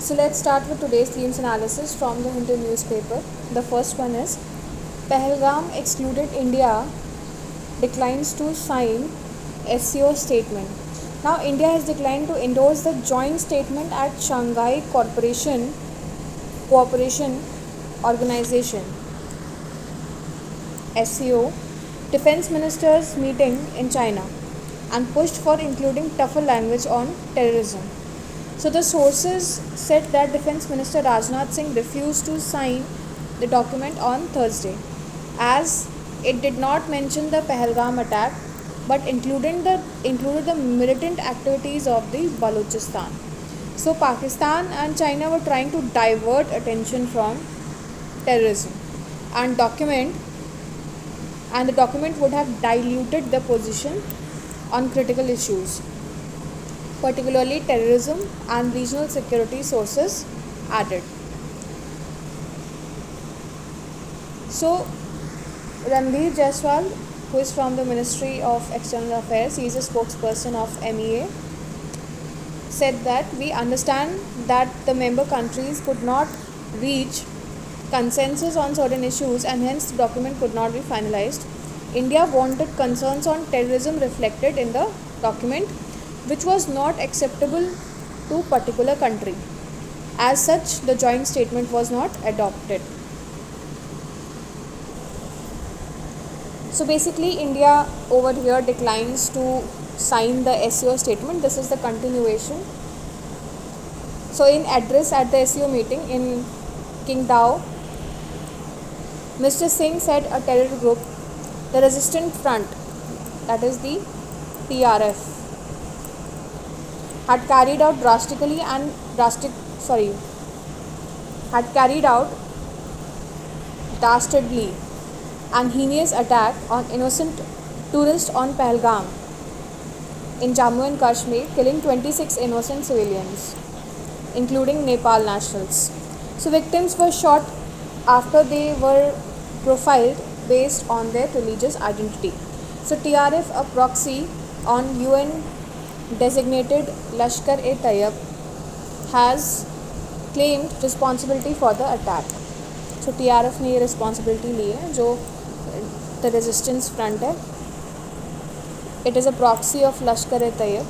So let's start with today's themes analysis from the Hindu newspaper. The first one is Pahalgam excluded India declines to sign SCO statement. Now India has declined to endorse the joint statement at Shanghai Cooperation Organization SCO defense ministers meeting in China and pushed for including tougher language on terrorism. So the sources said that Defence Minister Rajnath Singh refused to sign the document on Thursday, as it did not mention the Pahalgam attack but included the militant activities of the Balochistan. So Pakistan and China were trying to divert attention from terrorism, and the document would have diluted the position on critical issues, particularly terrorism and regional security, sources added. So Ranveer Jaiswal, who is from the Ministry of External Affairs, he is a spokesperson of MEA, said that we understand that the member countries could not reach consensus on certain issues and hence the document could not be finalized. India wanted concerns on terrorism reflected in the document, which was not acceptable to particular country. As such, the joint statement was not adopted. So basically, India over here declines to sign the SCO statement. This is the continuation. So in address at the SCO meeting in Qingdao, Mr. Singh said a terror group, the Resistance Front, that is the TRF, had carried out dastardly and heinous attack on innocent tourists on Pahalgam in Jammu and Kashmir, killing 26 innocent civilians, including Nepal nationals. So victims were shot after they were profiled based on their religious identity. So TRF, a proxy on UN designated Lashkar-e-Taiba, has claimed responsibility for the attack. So TRF ने ये responsibility ली है, जो the resistance front है. It is a proxy of Lashkar-e-Taiba.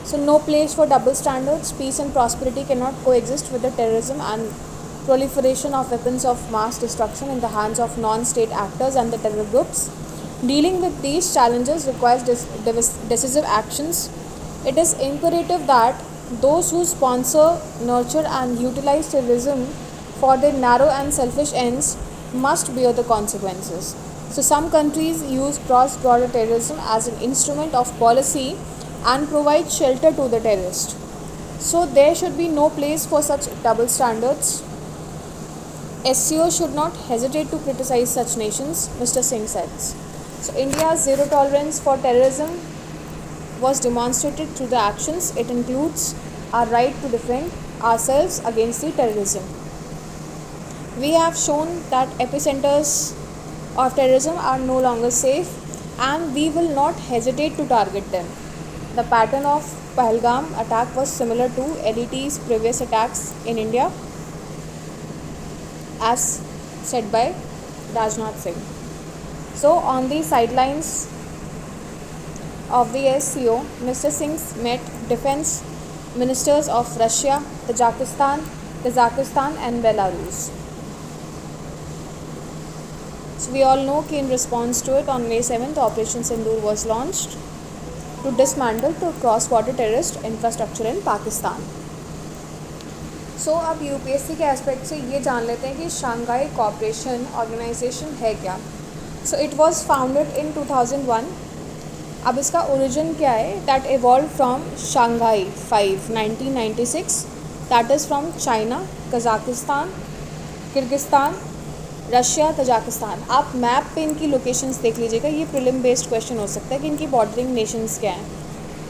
So no place for double standards. Peace and prosperity cannot coexist with the terrorism and proliferation of weapons of mass destruction in the hands of non-state actors and the terror groups. Dealing with these challenges requires decisive actions. It is imperative that those who sponsor, nurture and utilize terrorism for their narrow and selfish ends must bear the consequences. So some countries use cross-border terrorism as an instrument of policy and provide shelter to the terrorist. So there should be no place for such double standards. SCO should not hesitate to criticize such nations, Mr. Singh says. So India's zero tolerance for terrorism was demonstrated through the actions. It includes our right to defend ourselves against the terrorism. We have shown that epicenters of terrorism are no longer safe and we will not hesitate to target them. The pattern of Pahalgam attack was similar to LET's previous attacks in India, as said by Rajnath Singh. So on the sidelines of the SCO, Mr. Singh met defense ministers of Russia, Tajikistan, Kazakhstan and Belarus. So we all know कि in response to it on May 7th, Operation Sindoor was launched to dismantle the cross-border terrorist infrastructure in Pakistan. So अब UPSC के aspect से ये जान लेते हैं कि Shanghai cooperation organisation है क्या. So it was founded in 2001. अब इसका ओरिजिन क्या है? That evolved from Shanghai 5 1996. That is from China, Kazakhstan, Kyrgyzstan, Russia, Tajikistan. आप मैप पे इनकी लोकेशंस देख लीजिएगा. ये प्रीलिम बेस्ड क्वेश्चन हो सकता है कि इनकी बॉर्डरिंग नेशंस क्या हैं.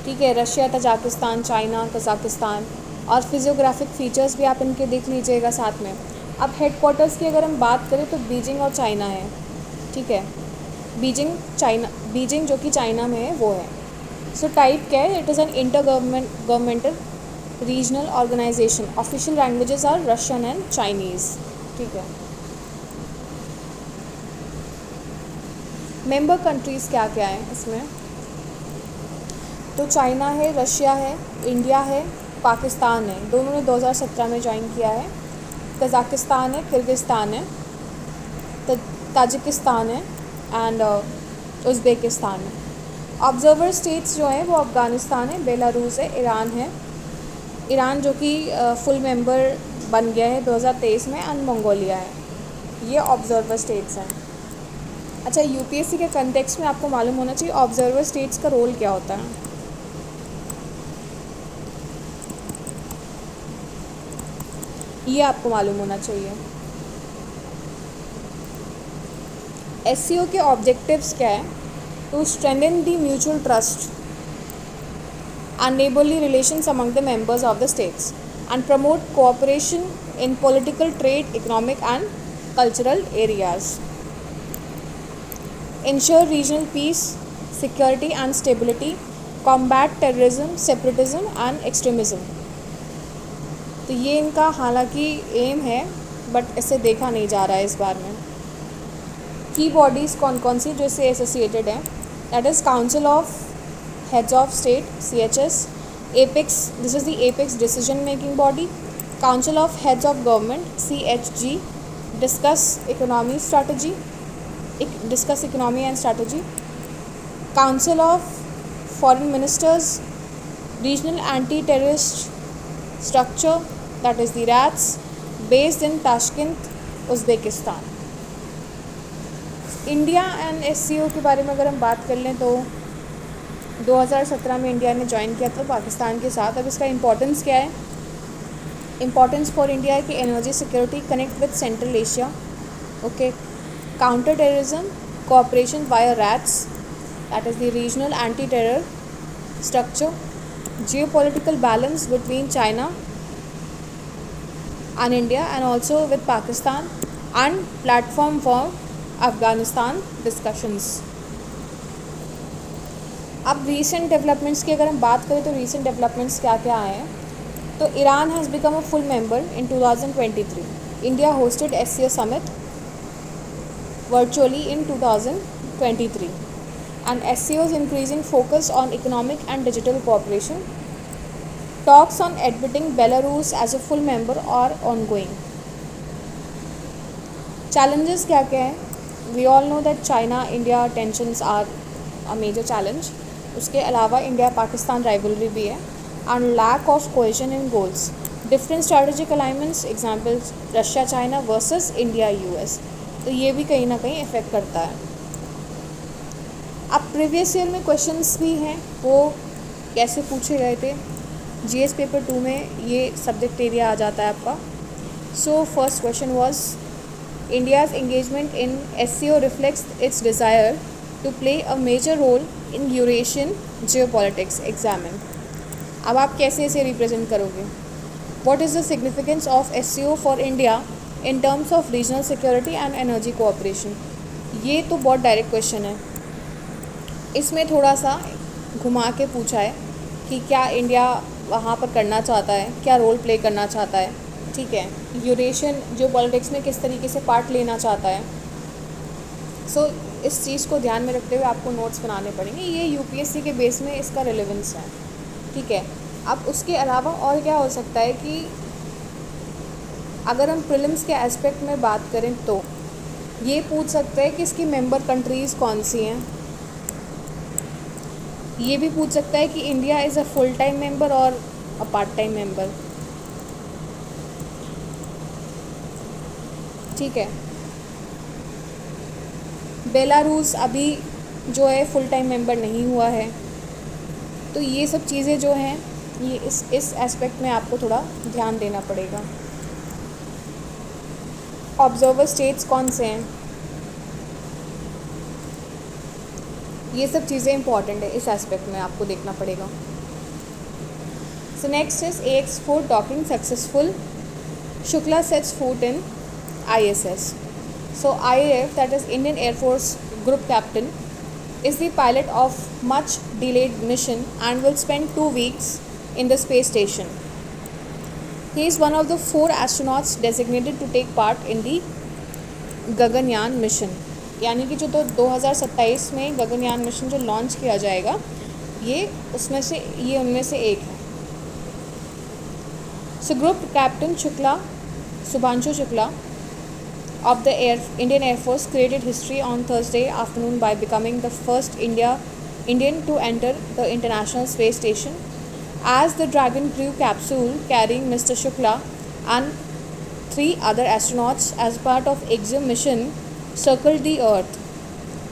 ठीक है, रशिया, तजाकिस्तान, चाइना, कजाकिस्तान, और फिजियोग्राफिक फीचर्स भी आप इनके देख लीजिएगा साथ में. अब हेडक्वार्टर्स की अगर हम बात करें तो बीजिंग और चाइना है. ठीक है, बीजिंग जो कि चाइना में है वो है. सो टाइप क्या है, it is an intergovernmental regional organisation. Official languages are Russian and Chinese. ठीक है. मेंबर कंट्रीज़ क्या क्या हैं इसमें, तो चाइना है, रशिया है, इंडिया है, पाकिस्तान है. दोनों ने 2017 में ज्वाइन किया है. कज़ाकिस्तान है, किर्गिस्तान है, ताजिकिस्तान है एंड उज़्बेकिस्तान है. ऑब्जर्वर स्टेट्स जो हैं वो अफ़गानिस्तान है, बेलारूस है, ईरान है. ईरान जो कि फुल मेंबर बन गया है 2023 में, एंड मंगोलिया है. ये ऑब्जर्वर स्टेट्स हैं. अच्छा, यूपीएससी के कंटेक्स्ट में आपको मालूम होना चाहिए ऑब्जर्वर स्टेट्स का रोल क्या होता है. ये आपको मालूम होना चाहिए. एससीओ के ऑब्जेक्टिव्स क्या है, to strengthen the mutual trust and neighborly relations among the members of the states and promote cooperation in political, trade, economic and cultural areas. Ensure regional peace, security and stability, combat terrorism, separatism and extremism. तो ये इनका हालांकि M है, but इसे देखा नहीं जा रहा है इस बार में. की बॉडीज़ कौन कौन सी जो इससे एसोसिएटेड हैं, that is council of Heads of State (CHS), Apex, this is the Apex decision making body, Council of Heads of Government (CHG), discuss economy and strategy, Council of Foreign Ministers, regional anti-terrorist structure, that is the RATS, based in Tashkent, Uzbekistan. India and SCO के बारे में अगर हम बात कर लें तो 2017 में इंडिया ने ज्वाइन किया था पाकिस्तान के साथ. अब इसका इंपॉर्टेंस क्या है, इंपॉर्टेंस फॉर इंडिया है कि energy security, connect with central Asia, okay, counter terrorism, cooperation via rats, that is the regional anti terror structure, Jio political balance between China and India and also with Pakistan, and platform for Afghanistan discussions. अब recent developments की अगर हम बात करें तो recent developments क्या क्या आए हैं, तो Iran has become a full member in 2023. India hosted SCO summit virtually in 2023 and SCO is increasing focus on economic and digital cooperation. Talks on admitting Belarus as a full member are ongoing. Challenges क्या क्या हैं, we all know that China India tensions are a major challenge. उसके अलावा India Pakistan rivalry भी है, and lack of cohesion in goals, different strategic alignments, examples Russia China versus India US. तो ये भी कहीं ना कहीं इफ़ेक्ट करता है. अब प्रीवियस ईयर में क्वेश्चंस भी हैं, वो कैसे पूछे गए थे. जीएस पेपर 2 में ये सब्जेक्ट एरिया आ जाता है आपका. So first question was, India's engagement in SCO reflects it's desire to play a major role in Eurasian geopolitics. Examine. अब आप कैसे इसे रिप्रेजेंट करोगे. What is the significance of SCO for India in terms of regional security and energy cooperation? ये तो बहुत direct question है. इसमें थोड़ा सा घुमा के पूछा है कि क्या इंडिया वहाँ पर करना चाहता है, क्या रोल प्ले करना चाहता है. ठीक है, यूरेशियन जियोपॉलिटिक्स में किस तरीके से पार्ट लेना चाहता है. सो इस चीज़ को ध्यान में रखते हुए आपको नोट्स बनाने पड़ेंगे. ये यूपीएससी के बेस में इसका रेलेवेंस है. ठीक है. अब उसके अलावा और क्या हो सकता है कि अगर हम प्रीलिम्स के एस्पेक्ट में बात करें तो ये पूछ सकते हैं कि इसकी मेंबर कंट्रीज़ कौन सी हैं. ये भी पूछ सकता है कि India is a full time member और अ पार्ट टाइम मेंबर. ठीक है. बेलारूस अभी जो है फुल टाइम मेंबर नहीं हुआ है. तो ये सब चीज़ें जो हैं ये इस एस्पेक्ट में आपको थोड़ा ध्यान देना पड़ेगा. ऑब्जर्वर स्टेट्स कौन से हैं, ये सब चीज़ें इंपॉर्टेंट है, इस एस्पेक्ट में आपको देखना पड़ेगा. सो next is AX4 docking successful, Shukla sets foot in ISS. So IAF, that is Indian Air Force Group Captain, is the pilot of much delayed mission and will spend 2 weeks in the space station. He is one of the 4 astronauts designated to take part in the Gaganyaan mission. यानी कि जो 2027 में Gaganyaan mission जो launch किया जाएगा ये उनमें से एक है. So Group Captain Subhanshu Shukla of the Indian Air Force created history on Thursday afternoon by becoming the first Indian to enter the International Space Station, as the Dragon Crew capsule carrying Mr. Shukla and 3 other astronauts as part of EXIM mission circled the Earth.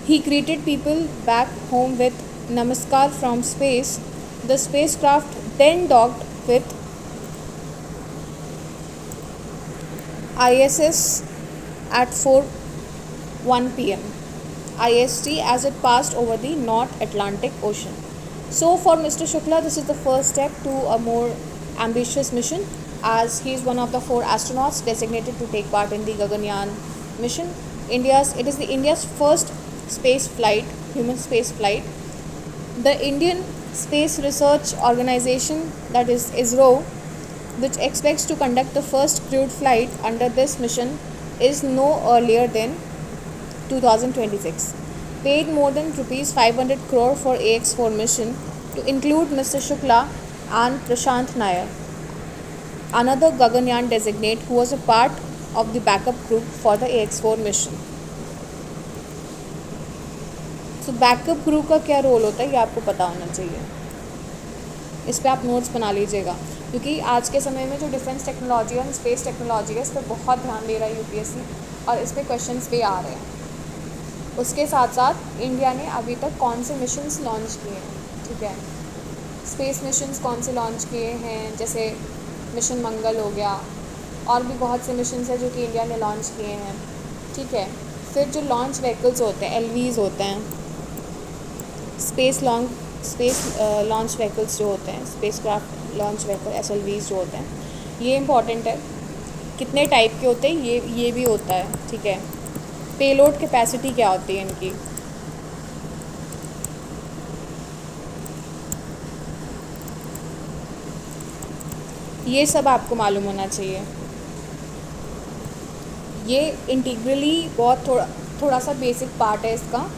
He greeted people back home with Namaskar from space. The spacecraft then docked with ISS at 4:01 p.m. IST as it passed over the North Atlantic Ocean. So for Mr. Shukla, this is the first step to a more ambitious mission, as he is one of the 4 astronauts designated to take part in the Gaganyaan mission. It is India's first space flight, human space flight. The Indian Space Research Organization, that is ISRO, which expects to conduct the first crewed flight under this mission, is no earlier than 2026. Paid more than rupees 500 crore for AX4 mission to include Mr. Shukla and Prashant Nair, another Gaganyaan designate who was a part of the backup group for the AX4 mission. So backup group का क्या role होता है ये आपको पता होना चाहिए. इस पर आप नोट्स बना लीजिएगा, क्योंकि आज के समय में जो डिफेंस टेक्नोलॉजी और स्पेस टेक्नोलॉजी है इस पर बहुत ध्यान दे रहा है यूपीएससी, और इस पर क्वेश्चंस भी आ रहे हैं. उसके साथ साथ इंडिया ने अभी तक कौन से मिशंस लॉन्च किए हैं, ठीक है, स्पेस मिशंस कौन से लॉन्च किए हैं, जैसे मिशन मंगल हो गया, और भी बहुत से मिशंस हैं जो कि इंडिया ने लॉन्च किए हैं, ठीक है. फिर जो लॉन्च व्हीकल्स होते हैं, एलवीज़ होते हैं, स्पेस लॉन्च व्हीकल्स जो होते हैं, space craft launch vehicle SLVs जो होते हैं, ये इम्पॉर्टेंट है. कितने टाइप के होते हैं ये भी होता है, ठीक है. पेलोड कैपेसिटी क्या होती है इनकी, ये सब आपको मालूम होना चाहिए. ये इंटीग्रली बहुत थोड़ा सा बेसिक पार्ट है इसका,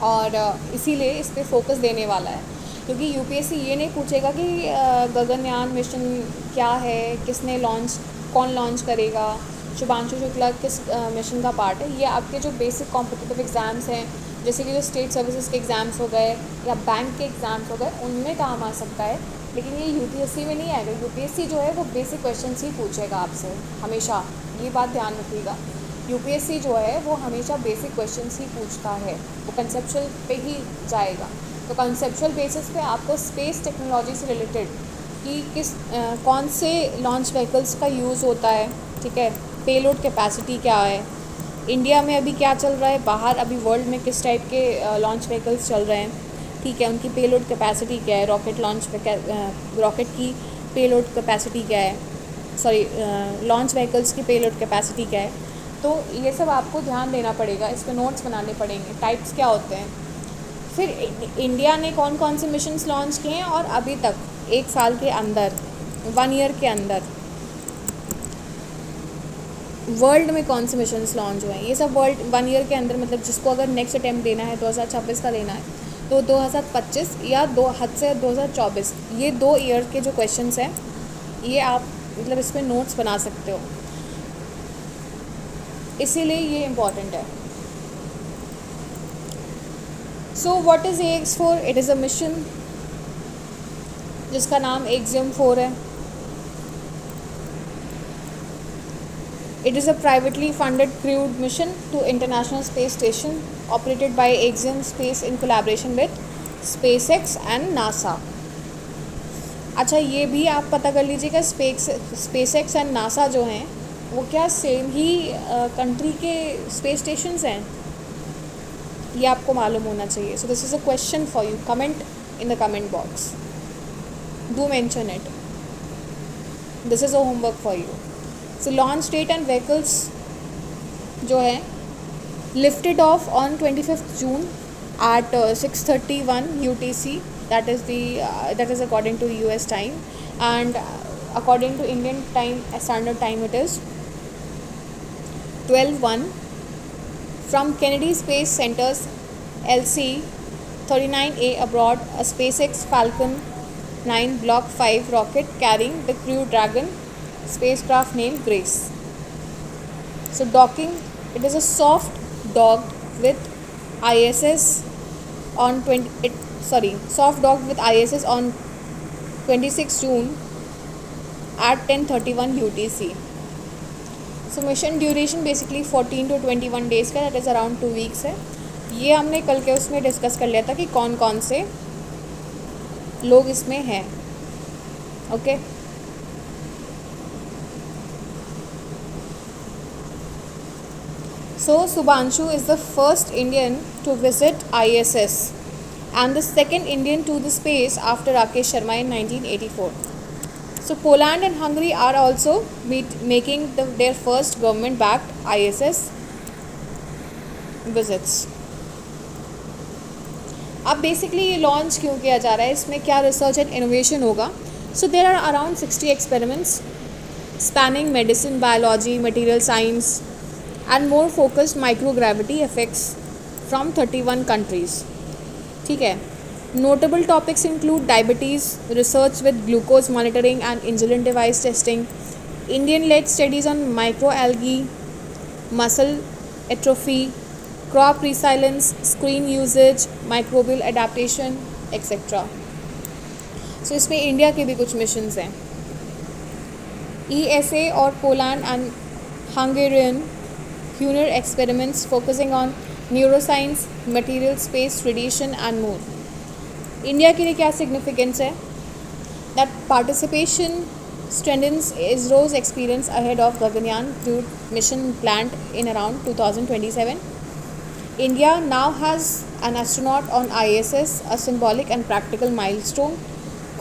और इसीलिए इस पर फोकस देने वाला है, क्योंकि यूपीएससी ये नहीं पूछेगा कि गगनयान मिशन क्या है, कौन लॉन्च करेगा, शुभांशु शुक्ला किस मिशन का पार्ट है. ये आपके जो बेसिक कॉम्पिटिटिव एग्ज़ाम्स हैं, जैसे कि जो स्टेट सर्विसेज के एग्ज़ाम्स हो गए या बैंक के एग्ज़ाम्स हो गए, उनमें काम आ सकता है, लेकिन ये यूपीएससी में नहीं आएगा. यूपीएससी जो है वो बेसिक क्वेश्चंस ही पूछेगा आपसे हमेशा, ये बात ध्यान रखिएगा. यूपीएससी जो है वो हमेशा बेसिक क्वेश्चंस ही पूछता है, वो कंसेप्चुअल पे ही जाएगा. तो कंसेप्चुअल बेसिस पे आपको स्पेस टेक्नोलॉजी से रिलेटेड कि कौन से लॉन्च व्हीकल्स का यूज़ होता है, ठीक है, पेलोड कैपेसिटी क्या है, इंडिया में अभी क्या चल रहा है, बाहर अभी वर्ल्ड में किस टाइप के लॉन्च व्हीकल्स चल रहे हैं, ठीक है, उनकी पेलोड कैपेसिटी क्या है, रॉकेट की पेलोड कैपेसिटी क्या है, लॉन्च व्हीकल्स की पेलोड कैपेसिटी क्या है. तो ये सब आपको ध्यान देना पड़ेगा, इस पर नोट्स बनाने पड़ेंगे, टाइप्स क्या होते हैं. फिर इंडिया ने कौन कौन से मिशंस लॉन्च किए हैं, और अभी तक 1 साल के अंदर, 1 ईयर के अंदर वर्ल्ड में कौन से मिशंस लॉन्च हुए हैं, ये सब वर्ल्ड 1 ईयर के अंदर, मतलब जिसको अगर नेक्स्ट अटैम्प्ट देना है 2026 का देना है तो 2025 या हद से 2024, ये 2 ईयर के जो क्वेश्चंस हैं ये आप मतलब इस पर नोट्स बना सकते हो, इसीलिए ये इम्पॉर्टेंट है. So what is AX4? It is a mission जिसका नाम EXIM-4 है. It is a privately funded crewed mission to International Space Station operated by EXIM space in collaboration with SpaceX and NASA. अच्छा, ये भी आप पता कर लीजिएगा, SpaceX एंड नासा जो हैं वो क्या सेम ही कंट्री के स्पेस स्टेशंस हैं, ये आपको मालूम होना चाहिए. So this is a question for you. Comment in the comment box, do mention it. This is a homework for you. So launch date and vehicles जो है lifted off on 25 June at 6:31 UTC. That is according to US time, and according to Indian time standard time it is 12:01 from Kennedy Space Center's LC 39A abroad, a SpaceX Falcon 9 Block 5 rocket carrying the Crew Dragon spacecraft named Grace. So docking, it is a soft docked with ISS on soft docked with ISS on 26 June at 10:31 UTC. So mission duration basically 14 to 21 days का, that is around 2 weeks है. ये हमने कल के उसमें discuss कर लिया था कि कौन कौन से लोग इसमें हैं. Okay So Subhanshu is the first Indian to visit ISS and the second Indian to the space after Rakesh Sharma in 1984. So Poland and Hungary are also making their first government-backed ISS visits. अब basically ये launch क्यों किया जा रहा है, इसमें क्या research and innovation होगा. So there are around 60 experiments spanning medicine, biology, material science and more focused microgravity effects from 31 countries. ठीक है. Notable topics include diabetes, research with glucose monitoring and insulin device testing, Indian-led studies on microalgae, muscle atrophy, crop resilience, screen usage, microbial adaptation, etc. So इसमें India के भी कुछ missions हैं. ESA और Poland and Hungarian Huner experiments focusing on neuroscience, material space, radiation and more. India के लिए क्या significance है? That participation strengthens ISRO's experience ahead of Gaganyaan crewed mission planned in around 2027. India now has an astronaut on ISS, a symbolic and practical milestone.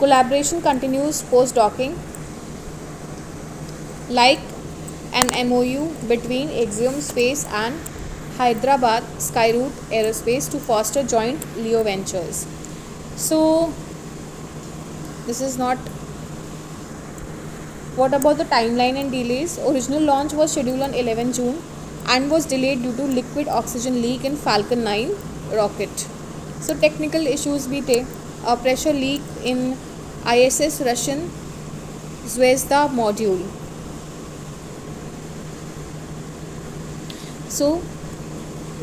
Collaboration continues post-docking, like an MOU between Axiom Space and Hyderabad Skyroot Aerospace to foster joint LEO ventures. So this is not. What about the timeline and delays? Original launch was scheduled on 11 June and was delayed due to liquid oxygen leak in Falcon 9 rocket. So technical issues भी थे. A pressure leak in ISS Russian Zvezda module. So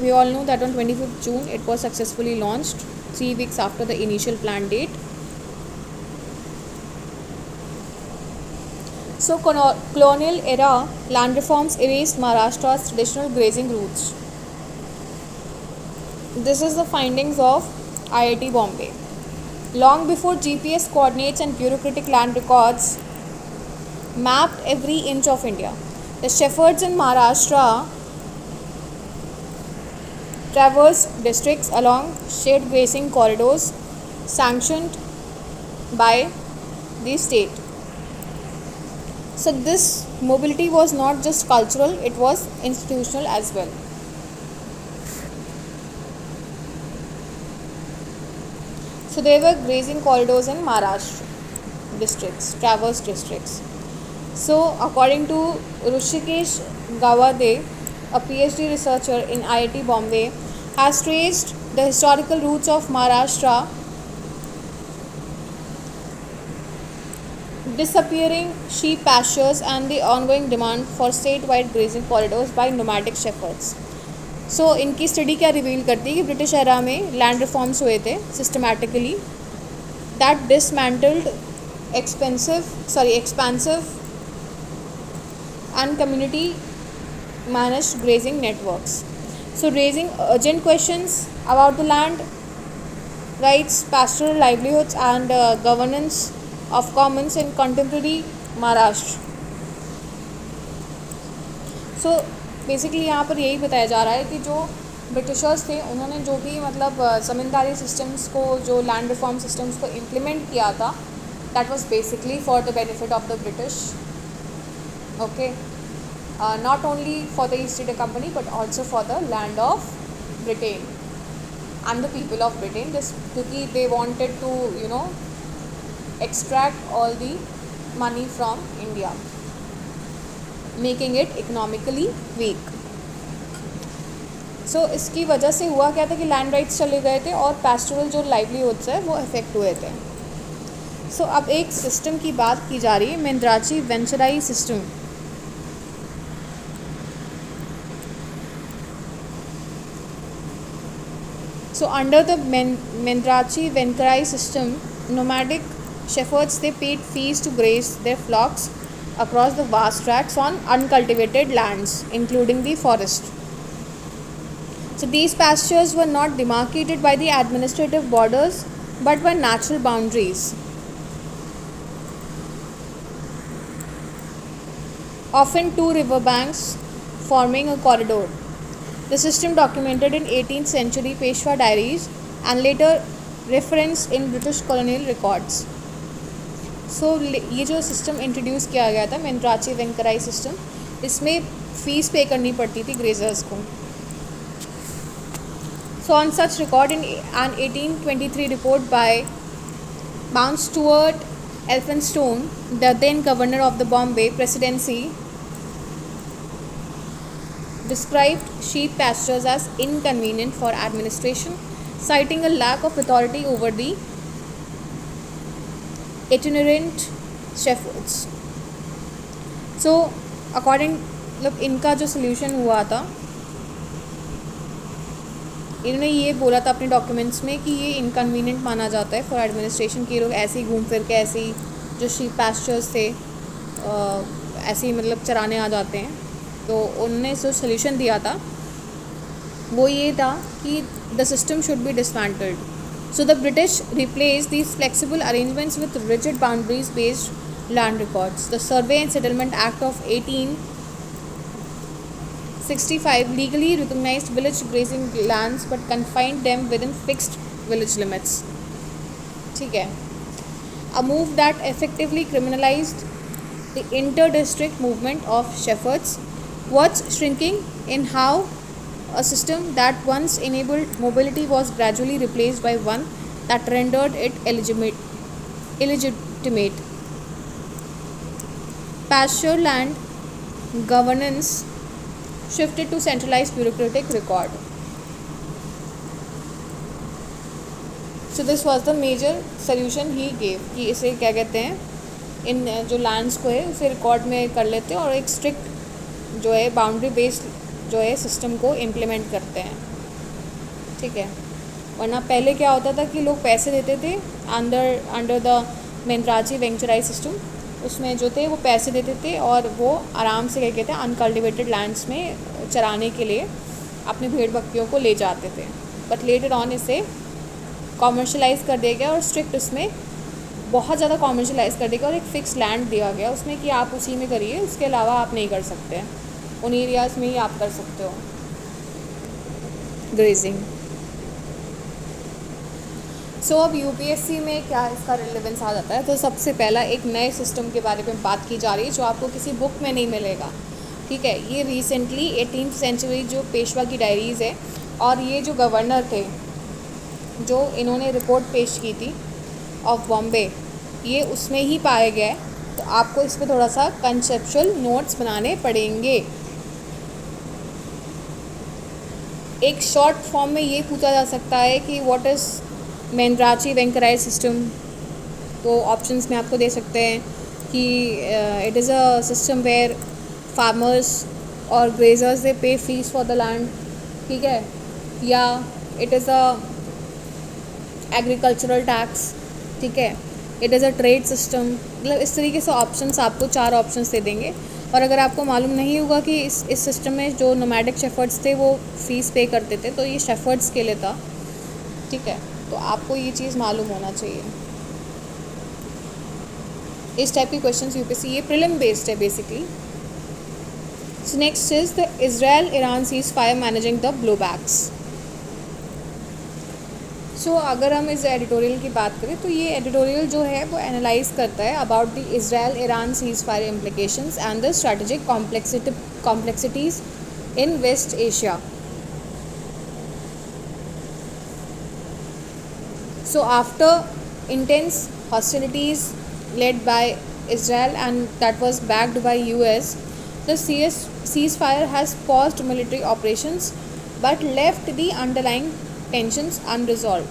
we all know that on 25th June it was successfully launched, 3 weeks after the initial planned date. So colonial era land reforms erased Maharashtra's traditional grazing routes. This is the findings of IIT Bombay. Long before GPS coordinates and bureaucratic land records mapped every inch of India, the shepherds in Maharashtra traversed districts along shared grazing corridors sanctioned by the state. So this mobility was not just cultural, it was institutional as well. So there were grazing corridors in Maharashtra districts, traversed districts. So according to Rushikesh Gawade, a PhD researcher in IIT Bombay, has traced the historical roots of Maharashtra, disappearing sheep pastures and the ongoing demand for statewide grazing corridors by nomadic shepherds. So इनकी study क्या reveal करती है कि British era में land reforms हुए थे systematically that dismantled expansive and community managed grazing networks. So raising urgent questions about the land rights, pastoral livelihoods and governance of commons in contemporary Maharashtra. So basically यहाँ पर यही बताया जा रहा है कि जो ब्रिटिशर्स थे उन्होंने जो भी मतलब ज़मींदारी सिस्टम्स को, जो लैंड रिफॉर्म सिस्टम्स को इम्प्लीमेंट किया था, that was basically for the benefit of the British. Okay, not only for the East India Company but also for the land of Britain. and the people of Britain, just क्योंकि they wanted to extract all the money from India, making it economically weak. So इसकी वजह से हुआ क्या था कि land rights चले गए थे और पैस्टोरल जो लाइवलीहुड्स है वो अफेक्ट हुए थे. सो अब एक सिस्टम की बात की जा रही है, मेंद्राची वेंचराई system. So under the Mendrachi Venkarai system, nomadic shepherds, they paid fees to graze their flocks across the vast tracts on uncultivated lands, including the forest. So these pastures were not demarcated by the administrative borders, but by natural boundaries, often two riverbanks forming a corridor. The system documented in 18th century Peshwa diaries and later referenced in British colonial records. So ये जो system introduce किया गया था मेंद्राची वेंकराई system, इसमें fees पे करनी पड़ती थी ग्रेजर्स को. So on such record in an 1823 report by Mount Stuart Elphinstone, the then governor of the Bombay Presidency, described sheep pastures as inconvenient for administration, citing a lack of authority over the itinerant shepherds. So according इनका जो solution हुआ था, इन्होंने ये बोला था अपने documents में कि ये इनकन्वीनियंट माना जाता है फॉर एडमिनिस्ट्रेशन, कि लोग ऐसे ही घूम फिर के ऐसे ही जो शीप पैस्चर्स थे ऐसे ही मतलब चराने आ जाते हैं. तो उन्होंने जो सोल्यूशन दिया था वो ये था कि the system should be dismantled. So the British replace these flexible arrangements with rigid boundaries based land records. The survey and settlement act of 1865 legally recognized village grazing lands but confined them within fixed village limits. ठीक है. A move that effectively criminalized the inter-district movement of shepherds, was shrinking in how a system that once enabled mobility was gradually replaced by one that rendered it illegitimate. Pasture land governance shifted to centralized bureaucratic record. So this was the major solution he gave कि इसे क्या कहते हैं, इन जो lands को है उसे record में कर लेते हैं और एक स्ट्रिक्ट जो है बाउंड्री बेस्ड जो है सिस्टम को इम्प्लीमेंट करते हैं. ठीक है. वरना पहले क्या होता था कि लोग पैसे देते थे अंडर द मेंद्राची वेंचराई सिस्टम, उसमें जो थे वो पैसे देते थे और वो आराम से क्या कहते हैं अनकल्टिवेटेड लैंड्स में चराने के लिए अपनी भेड़ बकरियों को ले जाते थे. बट लेटर ऑन इसे कॉमर्शलाइज़ कर दिया गया और स्ट्रिक्ट उसमें बहुत ज़्यादा कॉमर्शलाइज़ कर दिया गया और एक फ़िक्स लैंड दिया गया उसमें कि आप उसी में करिए, उसके अलावा आप नहीं कर सकते हैं, उन एरियाज़ में ही आप कर सकते हो ग्रेजिंग. सो अब यूपीएससी में क्या इसका रिलेवेंस आ जाता है. तो सबसे पहला एक नए सिस्टम के बारे में बात की जा रही है जो आपको किसी बुक में नहीं मिलेगा. ठीक है. ये रिसेंटली 18th सेंचुरी जो पेशवा की डायरीज़ है और ये जो गवर्नर थे जो इन्होंने रिपोर्ट पेश की थी ऑफ बॉम्बे, ये उसमें ही पाया गया है. तो आपको इस पर थोड़ा सा कंसेप्चुअल नोट्स बनाने पड़ेंगे. एक शॉर्ट फॉर्म में ये पूछा जा सकता है कि व्हाट इज़ मेंद्राची वेंकराई सिस्टम. तो ऑप्शंस में आपको दे सकते हैं कि it is a system where farmers और graziers they pay fees for the land. ठीक है. या it is a agricultural tax. ठीक है. It is a trade system. मतलब इस तरीके से ऑप्शंस आपको 4 ऑप्शंस दे देंगे. और अगर आपको मालूम नहीं होगा कि इस सिस्टम में जो नोमैडिक शेफर्ड्स थे वो फ़ीस पे करते थे, तो ये शेफर्ड्स के लिए था. ठीक है. तो आपको ये चीज़ मालूम होना चाहिए. इस टाइप के क्वेश्चंस यूपीएससी, ये प्रीलिम बेस्ड है basically. So next is the Israel Iran seize fire managing the blowbacks. So अगर हम इस एडिटोरियल की बात करें तो ये एडिटोरियल जो है वो एनालाइज करता है about the Israel Iran cease fire implications and the strategic complexities in West Asia. So after intense hostilities led by Israel and that was backed by US, the ceasefire has paused military operations but left the underlying tensions unresolved.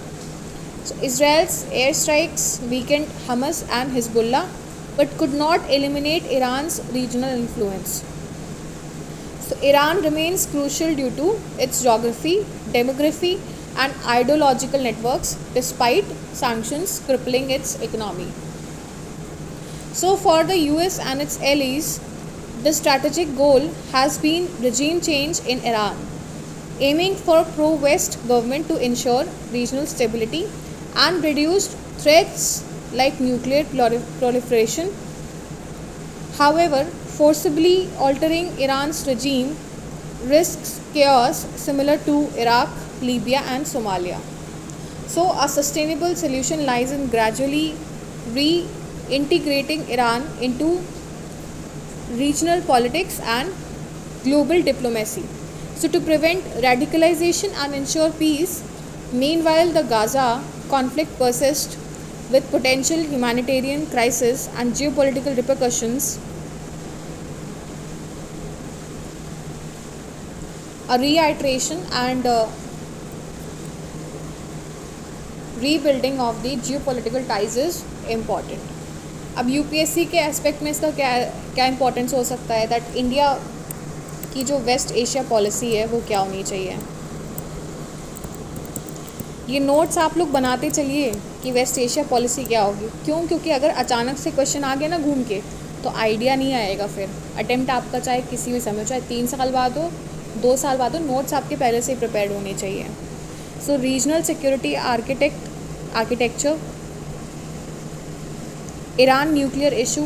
So Israel's airstrikes weakened Hamas and Hezbollah but could not eliminate Iran's regional influence. So Iran remains crucial due to its geography, demography and ideological networks despite sanctions crippling its economy. So for the US and its allies, the strategic goal has been regime change in Iran, aiming for pro-West government to ensure regional stability and reduce threats like nuclear proliferation. However, forcibly altering Iran's regime risks chaos similar to Iraq, Libya and Somalia. So a sustainable solution lies in gradually reintegrating Iran into regional politics and global diplomacy. So to prevent radicalization and ensure peace, meanwhile the Gaza conflict persists with potential humanitarian crisis and geopolitical repercussions, a reiteration and rebuilding of the geopolitical ties is important. अब UPSC के aspect में इसका क्या क्या importance हो सकता है, that India की जो वेस्ट एशिया पॉलिसी है वो क्या होनी चाहिए. ये नोट्स आप लोग बनाते चलिए कि वेस्ट एशिया पॉलिसी क्या होगी. क्यों? क्योंकि अगर अचानक से क्वेश्चन आ गया ना घूम के तो आइडिया नहीं आएगा. फिर अटेम्प्ट आपका चाहे किसी भी समय, चाहे 3 साल बाद हो, 2 साल बाद हो, नोट्स आपके पहले से ही प्रिपेयर्ड होने चाहिए. So regional security architecture, Iran nuclear issue,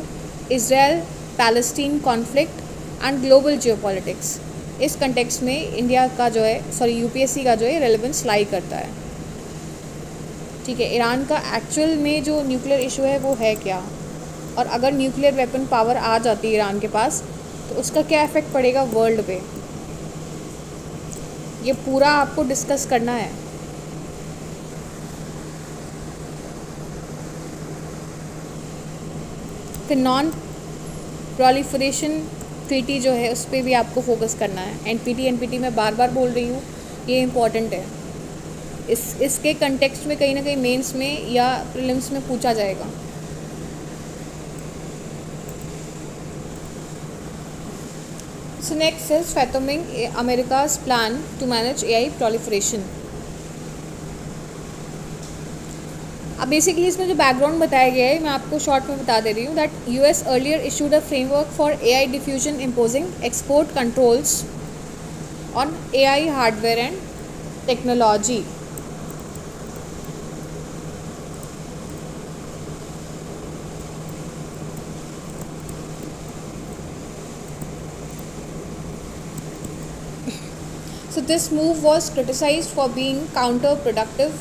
Israel Palestine conflict and global geopolitics. इस कंटेक्स्ट में इंडिया का जो है यूपीएससी का जो है रेलेवेंस लाई करता है. ठीक है, ईरान का एक्चुअल में जो न्यूक्लियर इशू है वो है क्या, और अगर न्यूक्लियर वेपन पावर आ जाती है ईरान के पास तो उसका क्या इफेक्ट पड़ेगा वर्ल्ड पे, ये पूरा आपको डिस्कस करना है. फिर नॉन प्रोलिफरेशन ट्रीटी जो है उस पर भी आपको फोकस करना है. एनपीटी मैं बार बार बोल रही हूँ, ये इम्पॉर्टेंट है. इसके कंटेक्स्ट में कहीं ना कहीं मेंस में या प्रीलिम्स में पूछा जाएगा. So next is fathoming America's plan to manage AI proliferation. अब बेसिकली इसमें जो बैकग्राउंड बताया गया है मैं आपको शॉर्ट में बता दे रही हूँ, that US earlier issued a framework for AI diffusion imposing export controls on AI hardware and technology. So this move was criticized for being counterproductive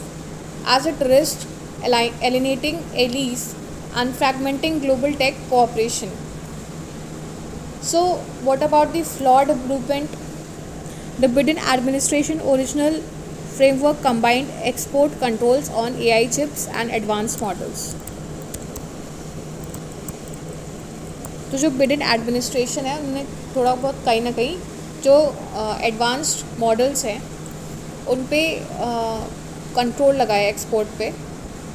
as it risked alienating allies and fragmenting global tech cooperation. So what about the flawed blueprint? The Biden administration original framework combined export controls on AI chips and advanced models. तो Joe Biden administration है उन्होंने थोड़ा बहुत कहीं ना कहीं जो advanced models हैं उन पे कंट्रोल लगाया एक्सपोर्ट पे.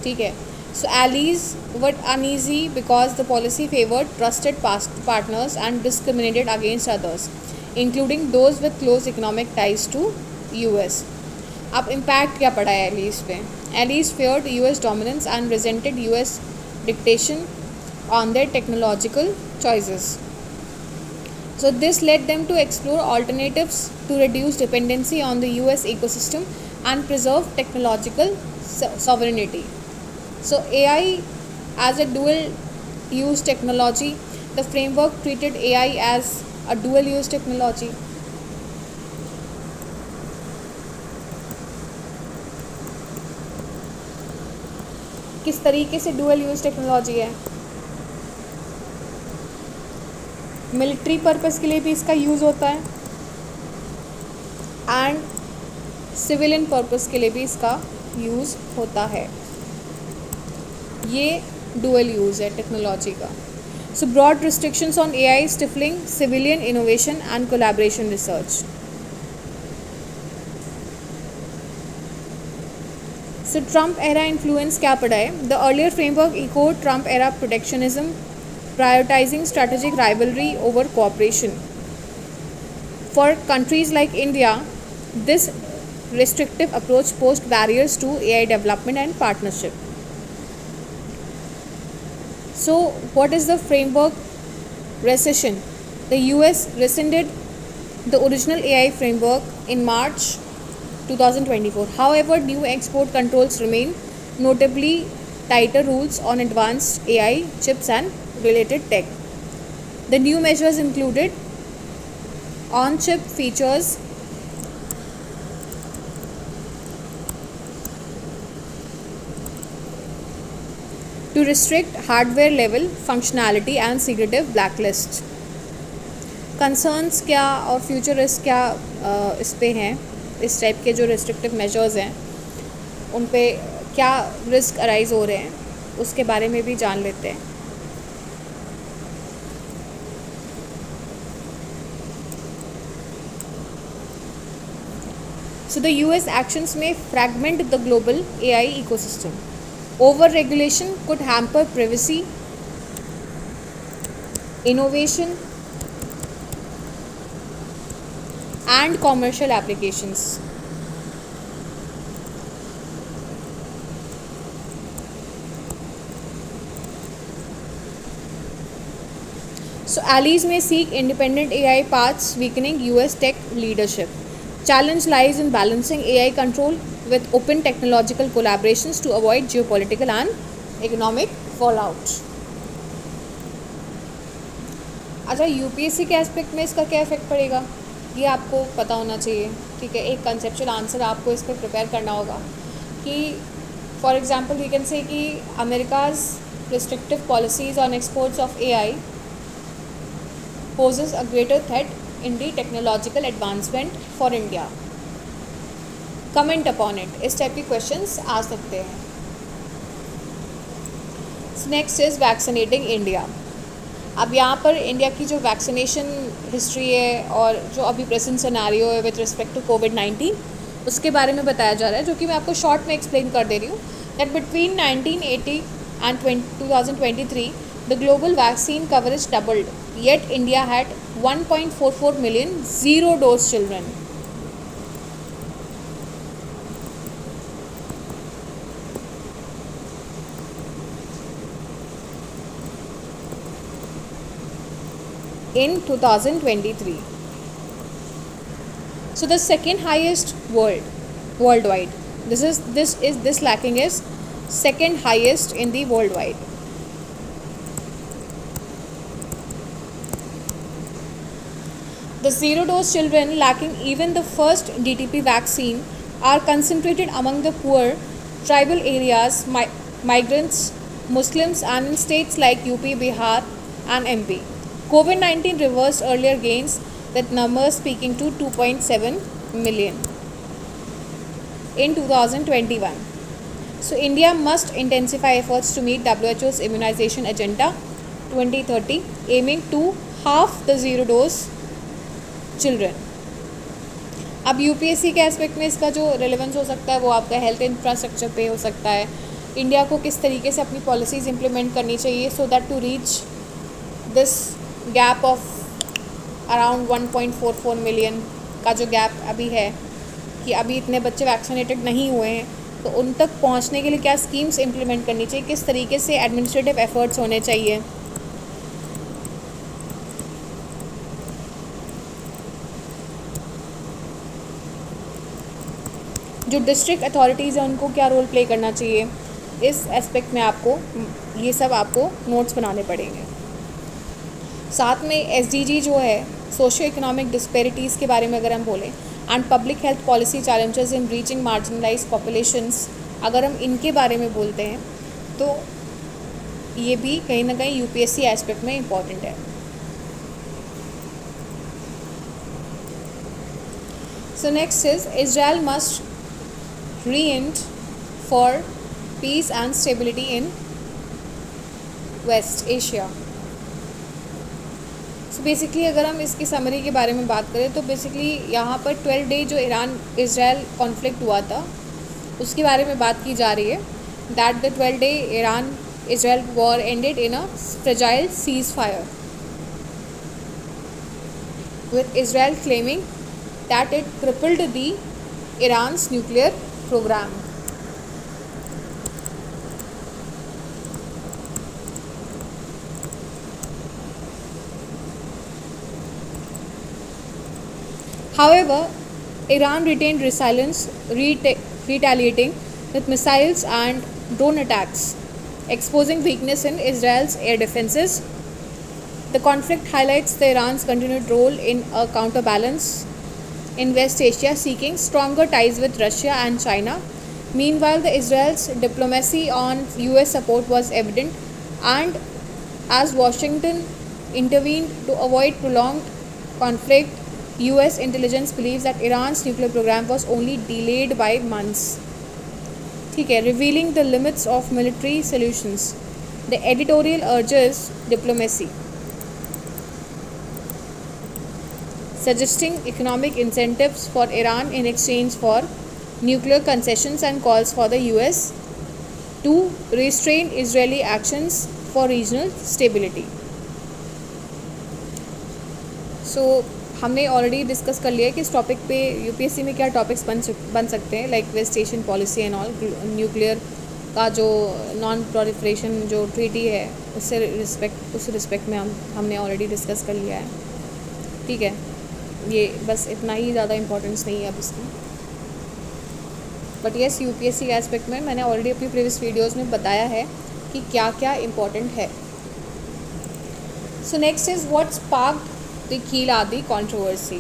ठीक है. So allies were uneasy because the policy favoured trusted partners and discriminated against others including those with close economic ties to US. अब इम्पैक्ट क्या पड़ा है एलीज पे? Allies feared US dominance and resented US dictation on their technological choices. So this led them to explore alternatives to reduce dependency on the US ecosystem and preserve technological sovereignty. So AI as a dual use technology, the framework treated AI as a dual use technology. किस तरीके से dual use technology है? Military purpose के लिए भी इसका use होता है एंड सिविलियन पर्पस के लिए भी इसका यूज़ होता है. ये डुअल यूज़ है टेक्नोलॉजी का. So broad restrictions on AI stifling civilian innovation and collaboration research. So Trump era influence क्या पढ़ा है? The earlier framework echoed Trump era protectionism, prioritizing strategic rivalry over cooperation. For countries like India, this restrictive approach posed barriers to AI development and partnership. So what is the framework recession? The US rescinded the original AI framework in March 2024. However, new export controls remain, notably tighter rules on advanced AI chips and related tech. The new measures included on-chip features, to restrict hardware level functionality and secretive blacklist. Concerns क्या और future risk क्या इस पे हैं, इस type के जो restrictive measures हैं उन पे क्या रिस्क अराइज हो रहे हैं, उसके बारे में भी जान लेते हैं. So the US actions may fragment the global AI ecosystem. Over-regulation could hamper privacy, innovation, and commercial applications. So allies may seek independent AI paths, weakening US tech leadership. Challenge lies in balancing AI control with open technological collaborations to avoid geopolitical and economic fallout. अच्छा, UPSC के aspect में इसका क्या effect पड़ेगा ये आपको पता होना चाहिए. ठीक है, एक कंसेप्चुअल आंसर आपको इस पर प्रिपेयर करना होगा कि for example we can say कि America's restrictive policies on exports of AI poses a greater threat in the technological advancement for India. Comment upon it. इस टाइप के क्वेश्चंस आ सकते हैं. Next is vaccinating India. अब यहाँ पर India की जो वैक्सीनेशन हिस्ट्री है और जो अभी प्रेजेंट सिनेरियो है विद रिस्पेक्ट टू कोविड-19 उसके बारे में बताया जा रहा है, जो कि मैं आपको शॉर्ट में एक्सप्लेन कर दे रही हूँ. That between 1980 and 2023 the global vaccine coverage doubled, yet India had 1.44 million zero-dose children. In 2023. So the second highest worldwide. This lacking is second highest in the worldwide. The zero-dose children lacking even the first DTP vaccine are concentrated among the poor, tribal areas, migrants, Muslims, and in states like UP, Bihar, and MP. COVID-19 reversed earlier gains, with numbers peaking to 2.7 million in 2021. So India must intensify efforts to meet WHO's immunization agenda 2030, aiming to half the zero-dose children. अब UPSC के aspect में इसका जो relevance हो सकता है वो आपका हेल्थ इंफ्रास्ट्रक्चर पे हो सकता है. इंडिया को किस तरीके से अपनी पॉलिसीज़ इम्प्लीमेंट करनी चाहिए so that to reach this gap of around 1.44 million का जो गैप अभी है कि अभी इतने बच्चे वैक्सीनेटेड नहीं हुए हैं, तो उन तक पहुंचने के लिए क्या स्कीम्स इम्प्लीमेंट करनी चाहिए, किस तरीके से एडमिनिस्ट्रेटिव एफर्ट्स होने चाहिए. जो डिस्ट्रिक्ट अथॉरिटीज़ हैं उनको क्या रोल प्ले करना चाहिए, इस एस्पेक्ट में आपको ये सब आपको नोट्स बनाने पड़ेंगे. साथ में एसडीजी जो है सोशियो इकोनॉमिक डिस्पेरिटीज़ के बारे में अगर हम बोलें and public health policy challenges in reaching marginalised populations, अगर हम इनके बारे में बोलते हैं तो ये भी कहीं ना कहीं यूपीएससी एस्पेक्ट में इम्पॉर्टेंट है. So next is Israel must re-end for peace and stability in West Asia. So basically अगर हम इसकी समरी के बारे में बात करें तो बेसिकली यहाँ पर 12 डे जो ईरान इजराइल कॉन्फ्लिक्ट हुआ था उसके बारे में बात की जा रही है। That the 12 day Iran Israel war ended in a fragile cease fire with Israel claiming that it crippled the Iran's nuclear program. However, Iran retained resilience, retaliating with missiles and drone attacks, exposing weakness in Israel's air defenses. The conflict highlights the Iran's continued role in a counterbalance in West Asia, seeking stronger ties with Russia and China. Meanwhile, the Israel's diplomacy on US support was evident, and as Washington intervened to avoid prolonged conflict, US intelligence believes that Iran's nuclear program was only delayed by months. ठीक है, revealing the limits of military solutions. The editorial urges diplomacy, suggesting economic incentives for Iran in exchange for nuclear concessions and calls for the US to restrain Israeli actions for regional stability. So हमने already discuss कर लिया कि इस topic पे UPSC में क्या topics बन सकते हैं, like West Asian policy and all, nuclear का जो नॉन प्रोलिफरेशन जो ट्रीटी है उस रिस्पेक्ट में हमने ऑलरेडी डिस्कस कर लिया है। ठीक है, ये बस इतना ही, ज़्यादा इम्पोर्टेंस नहीं है अब इसकी। बट येस, यूपीएससी के एस्पेक्ट में मैंने ऑलरेडी अपनी प्रीवियस वीडियोस में बताया है कि क्या क्या इम्पोर्टेंट है। So next is what sparked the कील आदि कंट्रोवर्सी।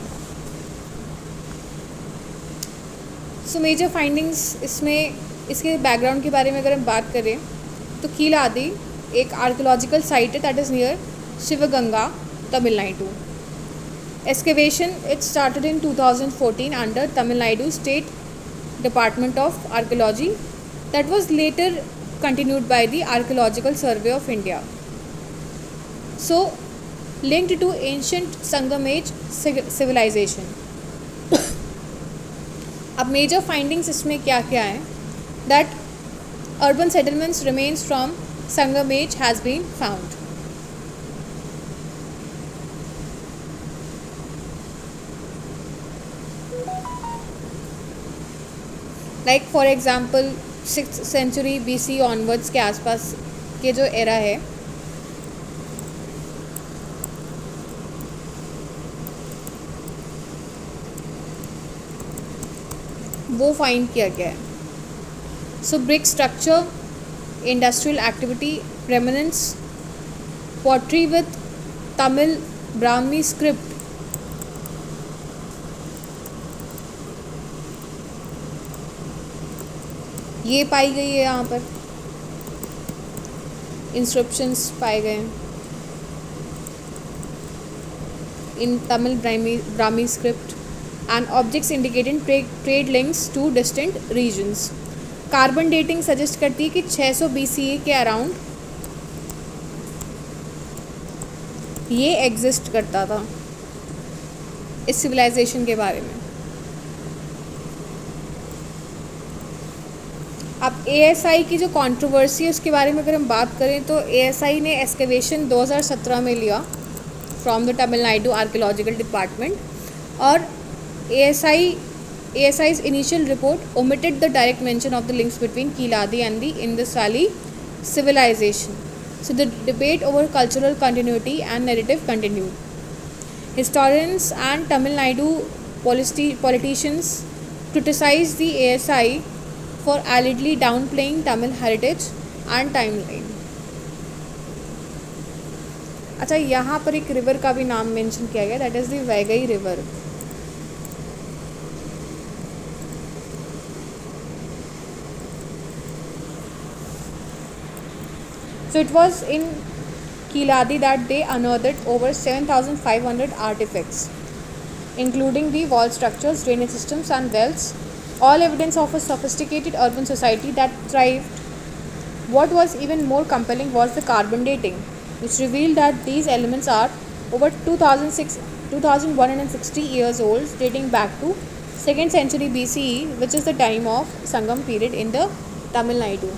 सो मेजर फाइंडिंग्स इसमें, इसके बैकग्राउंड के बारे में अगर हम बात करें तो कील आदि एक आर्कियोलॉजिकल साइट है that is near Sivaganga, Tamil Nadu. Excavation, it started in 2014 under Tamil Nadu State Department of Archaeology, that was later continued by the Archaeological Survey of India. So, linked to ancient Sangam age civilization. अब major findings इसमें क्या क्या हैं? That urban settlements remains from Sangam age has been found. Like for example 6th century BC onwards के आसपास के जो era है वो फाइंड किया गया है। So brick structure, industrial activity, remnants, pottery with Tamil Brahmi script, ये पाई गई है। यहाँ पर इंस्क्रिप्शंस पाए गए हैं in Tamil Brahmi script and objects indicating trade links to distant regions. Carbon dating suggest करती है कि 600 BCE के अराउंड ये एग्जिस्ट करता था इस सिविलाइजेशन के बारे में। अब ASI की जो कंट्रोवर्सी है उसके बारे में अगर हम बात करें तो ASI ने एक्सकेवेशन 2017 में लिया from the Tamil Nadu archaeological department, और ASI's initial report omitted the direct mention of the links between Kiladi and the Indus Valley civilization. So the debate over cultural continuity and narrative continued. Historians and Tamil Nadu politicians criticized the ASI for allegedly downplaying Tamil heritage and timeline. अच्छा, यहाँ पर एक river का भी नाम mention किया गया, that is the Vaigai river. So it was in Kiladi that they unearthed over 7,500 artifacts, including the wall structures, drainage systems and wells, all evidence of a sophisticated urban society that thrived What was even more compelling was the carbon dating, which revealed that these elements are over 2160 years old, dating back to 2nd century BCE, which is the time of Sangam period in the Tamil Nadu.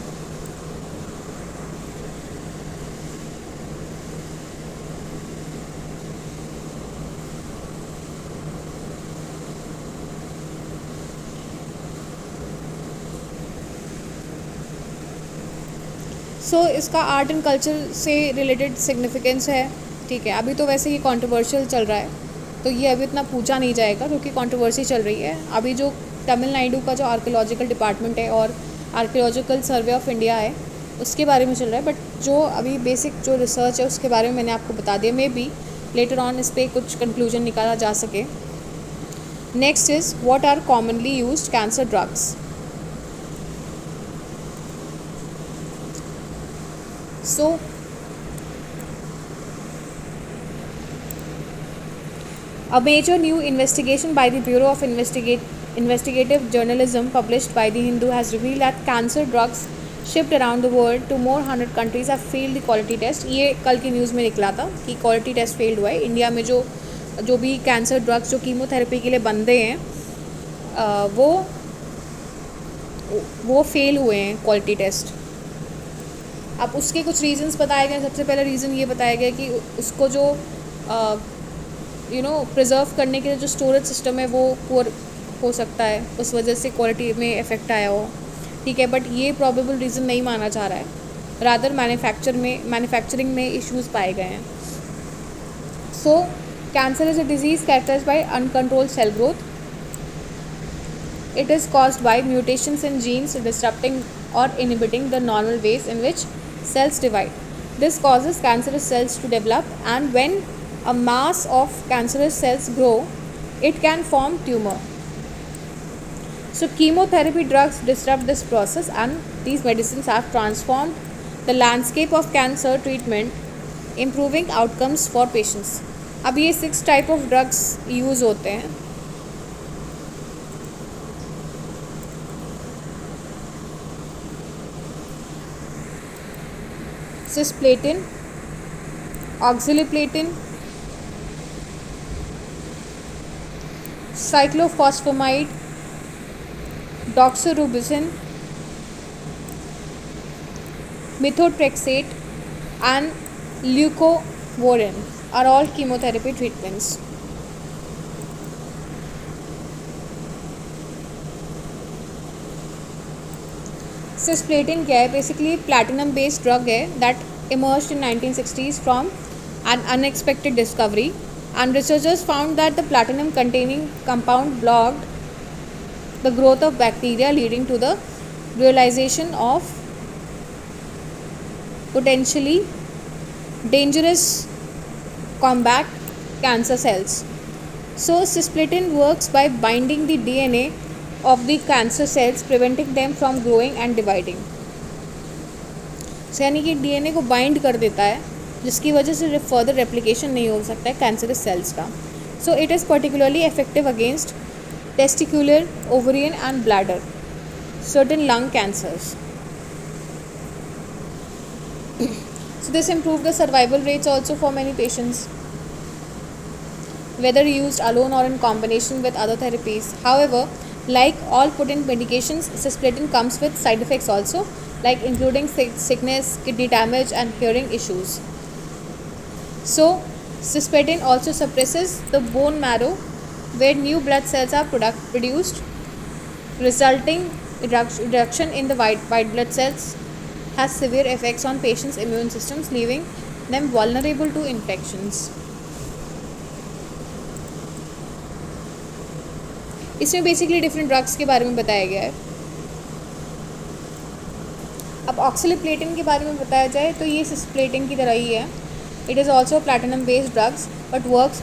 सो इसका art and culture से related significance है, ठीक है. अभी तो वैसे ये controversial चल रहा है, तो ये अभी इतना पूछा नहीं जाएगा क्योंकि कंट्रोवर्सी चल रही है. अभी जो तमिलनाडु का जो आर्कियोलॉजिकल डिपार्टमेंट है और आर्कियोलॉजिकल सर्वे ऑफ इंडिया है, उसके बारे में चल रहा है. बट जो अभी बेसिक जो रिसर्च है उसके बारे में मैंने आपको बता दिया. मे बी लेटर ऑन इस पर कुछ कंक्लूजन निकाला जा सके. Next is what are commonly used cancer drugs. So, a major new investigation by the Bureau of Investigative Journalism published by The Hindu has revealed that cancer drugs shipped around the world to more 100 countries have failed the quality test. ये कल की news में निकला था कि quality test failed हुआ है. India में जो भी कैंसर ड्रग्स जो कीमोथेरेपी के लिए बनते हैं वो फेल हुए हैं क्वालिटी टेस्ट. अब उसके कुछ रीज़न्स बताए गए. सबसे पहला रीज़न ये बताया गया कि उसको जो प्रिजर्व करने के लिए जो स्टोरेज सिस्टम है वो पुअर हो सकता है, उस वजह से क्वालिटी में इफ़ेक्ट आया हो, ठीक है. बट ये प्रॉबेबल रीज़न नहीं माना जा रहा है. रादर मैन्युफैक्चरिंग में इश्यूज़ पाए गए हैं. So cancer is a disease characterised by uncontrolled cell growth. It is caused by mutations in genes disrupting or inhibiting the normal ways in which cells divide. This causes cancerous cells to develop, and when a mass of cancerous cells grow, it can form tumor. So chemotherapy drugs disrupt this process, and these medicines have transformed the landscape of cancer treatment, improving outcomes for patients. अब ये 6 type of drugs use होते हैं. Cisplatin, oxaliplatin, cyclophosphamide, doxorubicin, methotrexate, and leucovorin are all chemotherapy treatments. Cisplatin क्या है? Basically platinum based drug है that emerged in 1960s from an unexpected discovery, and researchers found that the platinum containing compound blocked the growth of bacteria, leading to the realization of potentially dangerous combat cancer cells. So cisplatin works by binding the DNA of the cancer cells, preventing them from growing and dividing. यानी कि DNA को bind कर देता है, जिसकी वजह से further replication नहीं हो सकता है कैंसरस सेल्स का. सो it is particularly effective against testicular, ovarian and bladder, certain lung cancers. So this improved the survival rates also for many patients, whether used alone or in combination with other therapies. However, like all potent medications, cisplatin comes with side effects also, like including sickness, kidney damage, and hearing issues. So, cisplatin also suppresses the bone marrow, where new blood cells are produced, resulting reduction in the white blood cells has severe effects on patients' immune systems, leaving them vulnerable to infections. इसमें basically different drugs के बारे में बताया गया है. अब ऑक्सीलिप्लेटिन के बारे में बताया जाए तो ये सिस्प्लेटिन की तरह ही है. It is also platinum based drugs but works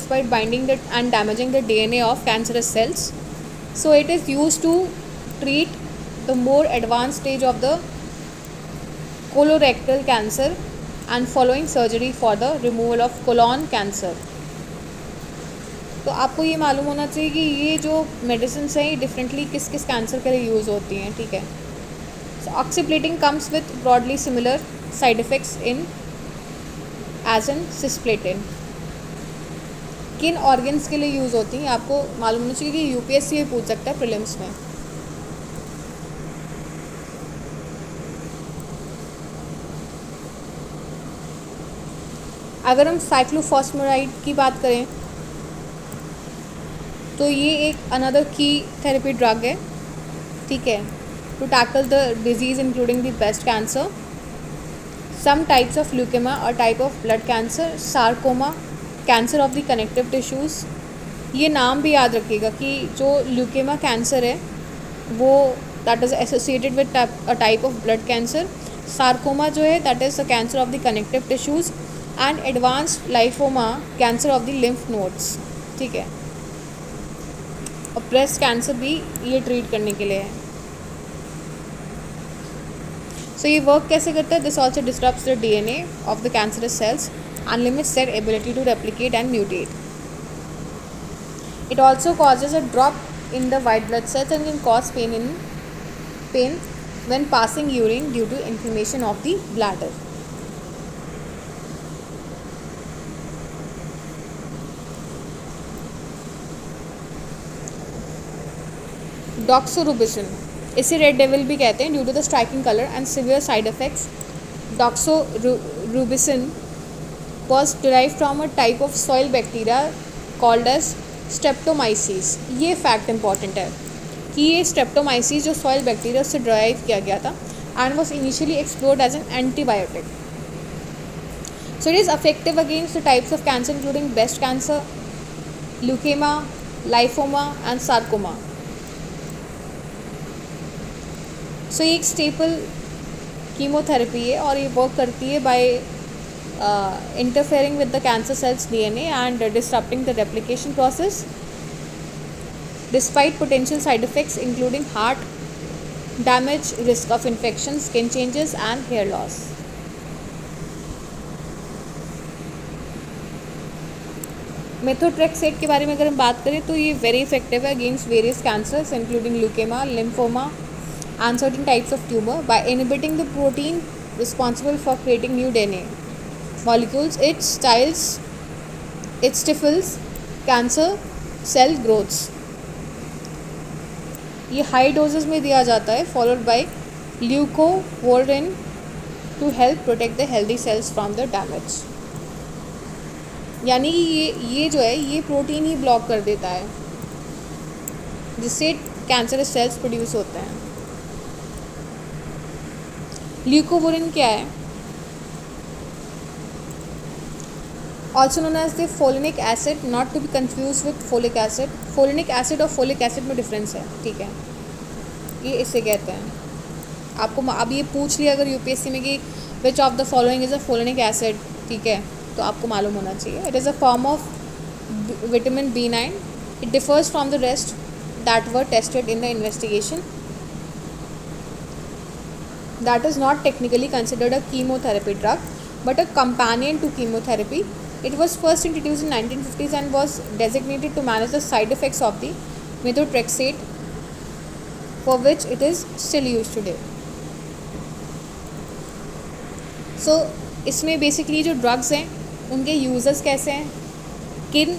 by binding the and damaging the DNA of cancerous cells. So it is used to treat the more advanced stage of the colorectal cancer and following surgery for the removal of colon cancer. तो आपको ये मालूम होना चाहिए कि ये जो medicine हैं ये डिफरेंटली किस किस कैंसर के लिए यूज़ होती हैं, ठीक है. So oxyplatin comes with broadly similar side effects in as in cisplatin. किन ऑर्गन्स के लिए यूज़ होती हैं आपको मालूम होना चाहिए कि यूपीएससी में पूछ सकता है प्रीलिम्स में. अगर हम साइक्लोफॉस्फेमाइड की बात करें तो ये एक अनदर की थेरेपी ड्रग है, ठीक है, to tackle the disease including the breast cancer, some types of leukaemia और type of blood cancer, sarcoma, cancer of the connective tissues. ये नाम भी याद रखिएगा कि जो ल्यूकेमा कैंसर है वो that is associated with a type of blood cancer. Sarcoma जो है that is the cancer of the connective tissues and advanced lymphoma cancer of the lymph nodes, ठीक है. और ब्रेस्ट कैंसर भी ये ट्रीट करने के लिए है. सो ये वर्क कैसे करता है? This also disturbs the DNA of the cancerous cells and limits their ability to replicate and mutate. It also causes a drop in the white blood cells and can cause pain when passing urine due to inflammation of the bladder. Doxorubicin, इसे red devil भी कहते हैं due to the striking colour and severe side effects. Doxorubicin was derived from a type of soil bacteria called as Streptomyces. ये fact important है कि ये Streptomyces जो soil bacteria उससे डराइव किया गया था and was initially explored as an antibiotic. So it is effective against the types of cancer including breast cancer, leukaemia, lymphoma and sarcoma. So ये एक स्टेपल कीमोथेरेपी है और ये वर्क करती है bye interfering with the cancer cells DNA and disrupting the replication process. Despite potential side effects including heart damage, risk of infection, skin changes and hair loss. Methotrexate के बारे में अगर हम बात करें तो ये वेरी इफेक्टिव है against various cancers including leukaemia, lymphoma and certain types of tumor by inhibiting the protein responsible for creating new DNA molecules. It stifles cancer cell growths. ये हाई डोजेस में दिया जाता है followed by leucovorin to help protect the healthy cells from the damage. यानी कि ये जो है ये प्रोटीन ही ब्लॉक कर देता है जिससे कैंसरस सेल्स प्रोड्यूस होते हैं. ल्यूकोवोरिन क्या है? Also known as the folinic acid, not to be confused with folic acid. Folinic acid और folic acid में डिफरेंस है, ठीक है, ये इसे कहते हैं. आपको अब ये पूछ लिया अगर यूपीएससी में कि which of the following is a folinic acid, ठीक है, तो आपको मालूम होना चाहिए. It is a form of vitamin B9. It differs from the rest that were tested in the investigation. That is not technically considered a chemotherapy drug but a companion to chemotherapy. It was first introduced in 1950s and was designated to manage the side effects of the methotrexate, for which it is still used today. So इसमें basically जो drugs हैं उनके users कैसे हैं, किन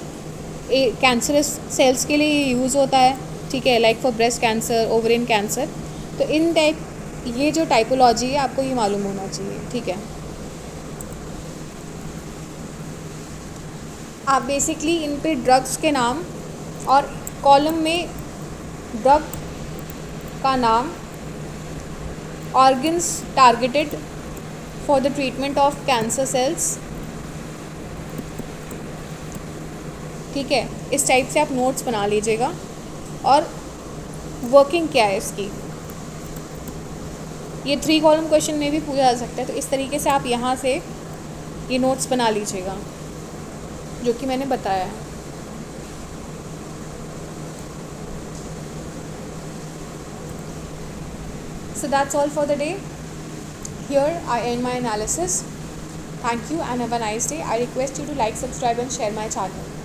cancerous cells के लिए ये यूज़ होता है, ठीक है, like for breast cancer, ovarian cancer. तो इन टाइप ये जो टाइपोलॉजी है आपको ये मालूम होना चाहिए, ठीक है. आप बेसिकली इन पे ड्रग्स के नाम और कॉलम में ड्रग का नाम, organs targeted for the treatment of cancer cells, ठीक है, इस टाइप से आप नोट्स बना लीजिएगा. और वर्किंग क्या है इसकी, ये 3 कॉलम क्वेश्चन में भी पूछा जा सकता है. तो इस तरीके से आप यहाँ से ये नोट्स बना लीजिएगा जो कि मैंने बताया है. So that's all for the day. Here I end my analysis. Thank you and have a nice day. I request you to like, subscribe and share my channel.